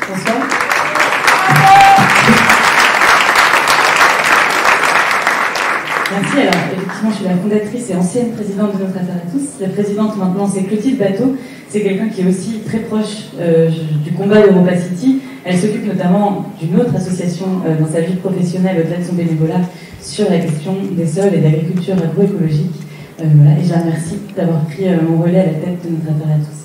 Bonsoir. Merci. Alors, effectivement, je suis la fondatrice et ancienne présidente de Notre Affaire à tous. La présidente, maintenant, c'est Clotilde Bateau. C'est quelqu'un qui est aussi très proche du combat d'EuropaCity. Elle s'occupe notamment d'une autre association dans sa vie professionnelle, au-delà de son bénévolat, sur la question des sols et d'agriculture agroécologique. Voilà, et je la remercie d'avoir pris mon relais à la tête de Notre Affaire à tous.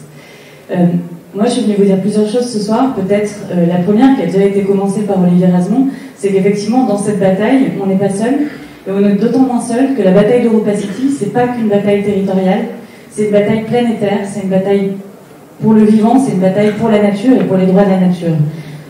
Moi, je suis venue vous dire plusieurs choses ce soir. Peut-être la première, qui a déjà été commencée par Olivier Razemont, c'est qu'effectivement, dans cette bataille, on n'est pas seul. Et on est d'autant moins seul que la bataille d'EuropaCity, c'est pas qu'une bataille territoriale, c'est une bataille planétaire, c'est une bataille pour le vivant, c'est une bataille pour la nature et pour les droits de la nature.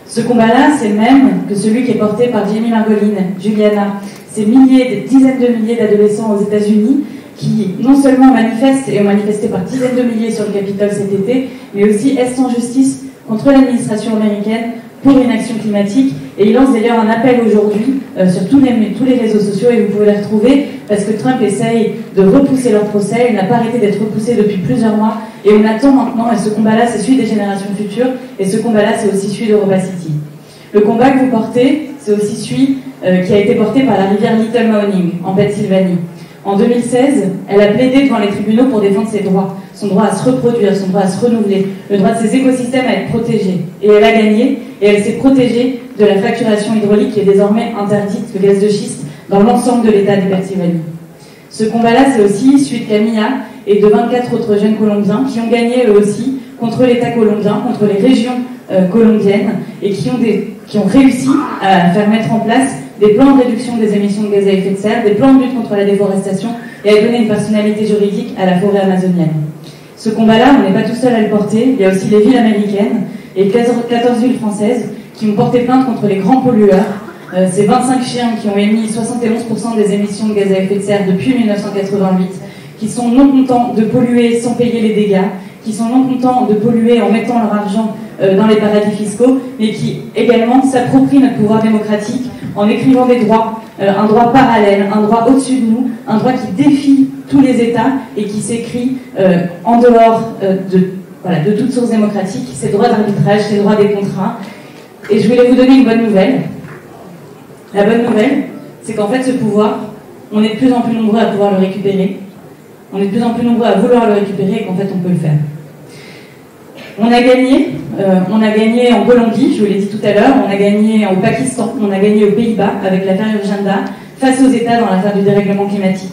Ce combat-là, c'est le même que celui qui est porté par Jamie Margolin, Juliana, ces milliers, des dizaines de milliers d'adolescents aux États-Unis qui non seulement manifestent et ont manifesté par dizaines de milliers sur le Capitole cet été, mais aussi est en justice contre l'administration américaine pour l'inaction climatique. Et il lance d'ailleurs un appel aujourd'hui sur tous les réseaux sociaux, et vous pouvez les retrouver, parce que Trump essaye de repousser leur procès. Il n'a pas arrêté d'être repoussé depuis plusieurs mois, et on attend maintenant, et ce combat-là, c'est celui des générations futures, et ce combat-là, c'est aussi celui d'EuropaCity. Le combat que vous portez, c'est aussi celui qui a été porté par la rivière Little Mahoning, en Pennsylvanie. En 2016, elle a plaidé devant les tribunaux pour défendre ses droits, son droit à se reproduire, son droit à se renouveler, le droit de ses écosystèmes à être protégés. Et elle a gagné, et elle s'est protégée de la fracturation hydraulique qui est désormais interdite, de gaz de schiste, dans l'ensemble de l'État de Pennsylvanie. Ce combat-là, c'est aussi celui de Camilla et de 24 autres jeunes Colombiens qui ont gagné eux aussi contre l'État colombien, contre les régions colombiennes, et qui ont réussi à faire mettre en place des plans de réduction des émissions de gaz à effet de serre, des plans de lutte contre la déforestation, et à donner une personnalité juridique à la forêt amazonienne. Ce combat-là, on n'est pas tout seul à le porter. Il y a aussi les villes américaines et 14 villes françaises qui ont porté plainte contre les grands pollueurs. Ces 25 chiens qui ont émis 71% des émissions de gaz à effet de serre depuis 1988, qui sont non contents de polluer sans payer les dégâts, qui sont non contents de polluer en mettant leur argent dans les paradis fiscaux, mais qui également s'approprient notre pouvoir démocratique en écrivant des droits, un droit parallèle, un droit au-dessus de nous, un droit qui défie tous les États et qui s'écrit en dehors de toute source démocratique, ces droits d'arbitrage, ces droits des contraints. Et je voulais vous donner une bonne nouvelle. La bonne nouvelle, c'est qu'en fait ce pouvoir, on est de plus en plus nombreux à pouvoir le récupérer, on est de plus en plus nombreux à vouloir le récupérer, et qu'en fait on peut le faire. On a gagné en Colombie, je vous l'ai dit tout à l'heure, on a gagné au Pakistan, on a gagné aux Pays-Bas avec l'affaire Urgenda, face aux États dans l'affaire du dérèglement climatique.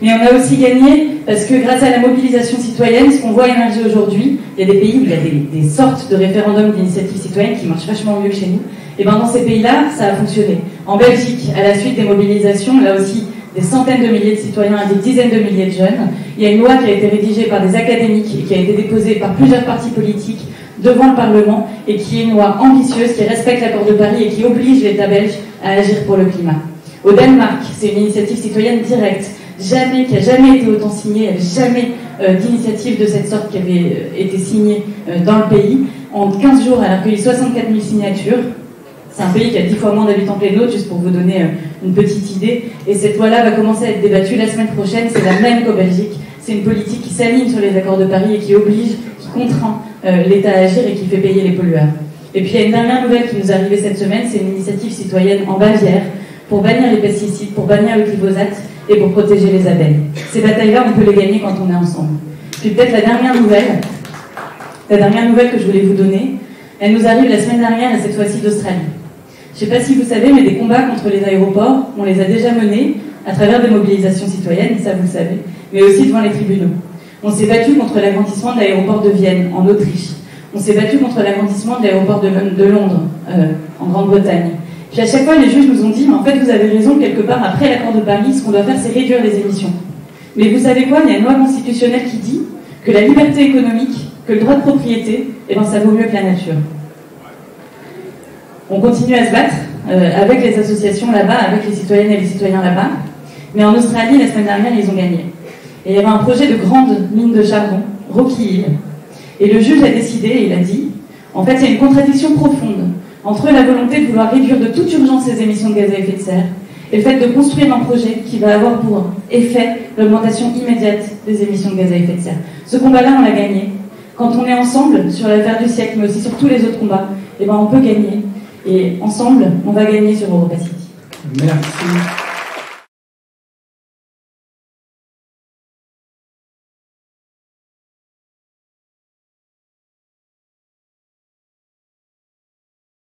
Mais on a aussi gagné parce que grâce à la mobilisation citoyenne, ce qu'on voit émerger aujourd'hui, il y a des pays où il y a des sortes de référendums d'initiatives citoyennes qui marchent vachement mieux que chez nous. Et bien dans ces pays-là, ça a fonctionné. En Belgique, à la suite des mobilisations, là aussi, des centaines de milliers de citoyens et des dizaines de milliers de jeunes. Il y a une loi qui a été rédigée par des académiques et qui a été déposée par plusieurs partis politiques devant le Parlement, et qui est une loi ambitieuse, qui respecte l'accord de Paris et qui oblige l'État belge à agir pour le climat. Au Danemark, c'est une initiative citoyenne directe, qui n'a jamais été autant signée, il n'y avait jamais d'initiative de cette sorte qui avait été signée dans le pays. En 15 jours, elle a recueilli 64 000 signatures. C'est un pays qui a 10 fois moins d'habitants que les nôtres, juste pour vous donner une petite idée. Et cette loi-là va commencer à être débattue la semaine prochaine. C'est la même qu'au Belgique. C'est une politique qui s'aligne sur les accords de Paris et qui oblige, qui contraint l'État à agir et qui fait payer les pollueurs. Et puis il y a une dernière nouvelle qui nous est arrivée cette semaine, c'est une initiative citoyenne en Bavière pour bannir les pesticides, pour bannir le glyphosate et pour protéger les abeilles. Ces batailles-là, on peut les gagner quand on est ensemble. Puis peut-être la dernière nouvelle que je voulais vous donner, elle nous arrive la semaine dernière et cette fois-ci d'Australie. Je ne sais pas si vous savez, mais des combats contre les aéroports, on les a déjà menés à travers des mobilisations citoyennes, ça vous le savez, mais aussi devant les tribunaux. On s'est battu contre l'agrandissement de l'aéroport de Vienne, en Autriche. On s'est battu contre l'agrandissement de l'aéroport de Londres, en Grande-Bretagne. Puis à chaque fois, les juges nous ont dit, mais en fait, vous avez raison, quelque part, après l'accord de Paris, ce qu'on doit faire, c'est réduire les émissions. Mais vous savez quoi? Il y a une loi constitutionnelle qui dit que la liberté économique, que le droit de propriété, eh ben, ça vaut mieux que la nature. On continue à se battre avec les associations là-bas, avec les citoyennes et les citoyens là-bas. Mais en Australie, la semaine dernière, ils ont gagné. Et il y avait un projet de grande mine de charbon, Rocky Hill. Et le juge a décidé, il a dit, en fait, il y a une contradiction profonde entre la volonté de vouloir réduire de toute urgence les émissions de gaz à effet de serre et le fait de construire un projet qui va avoir pour effet l'augmentation immédiate des émissions de gaz à effet de serre. Ce combat-là, on l'a gagné. Quand on est ensemble sur l'affaire du siècle, mais aussi sur tous les autres combats, eh ben, on peut gagner. Et ensemble, on va gagner sur Europa City. Merci.